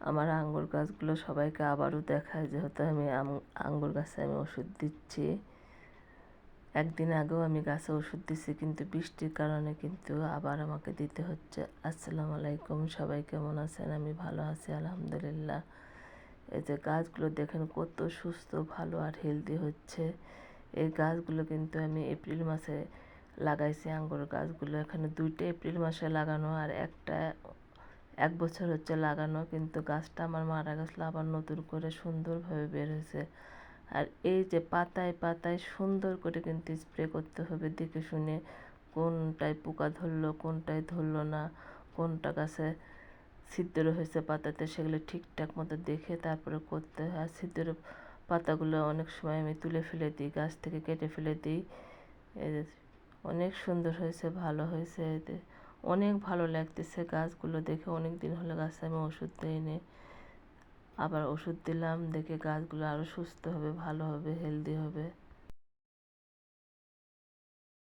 আমার আঙ্গুর গাছগুলো সবাইকে আবারও দেখায়, যেহেতু আমি আঙ্গুর গাছে আমি ওষুধ দিচ্ছি। একদিন আগেও আমি গাছে ওষুধ দিচ্ছি, কিন্তু বৃষ্টির কারণে কিন্তু আবার আমাকে দিতে হচ্ছে। আসসালামু আলাইকুম, সবাই কেমন আছেন? আমি ভালো আছি আলহামদুলিল্লাহ। এই যে গাছগুলো দেখেন কত সুস্থ, ভালো আর হেলদি হচ্ছে। এই গাছগুলো কিন্তু আমি এপ্রিল মাসে লাগাইছি। আঙ্গুর গাছগুলো এখানে 2টা এপ্রিল মাসে লাগানো, আর একটা 1 বছর হচ্ছে লাগানো, কিন্তু গাছটা আমার মারা গেছিলো, আবার নতুন করে সুন্দরভাবে বের হয়েছে। আর এই যে পাতায় পাতায় সুন্দর করে কিন্তু স্প্রে করতে হবে দেখে শুনে, কোনটায় পোকা ধরলো কোনটায় ধরলো না, কোনটা গাছে ছিদ্র হয়েছে পাতাতে, সেগুলো ঠিকঠাক মতো দেখে তারপরে করতে হয়। আর ছিদ্র পাতাগুলো অনেক সময় আমি তুলে ফেলে দিই, গাছ থেকে কেটে ফেলে দিই। অনেক সুন্দর হয়েছে, ভালো হয়েছে। এতে অনেক ভালো লাগতেছে গাছগুলো দেখে। অনেক দিন হলো গাছে আমি ওষুধ দিইনি, আবার ওষুধ দিলাম, দেখে গাছগুলো আরও সুস্থ হবে, ভালো হবে, হেলদি হবে।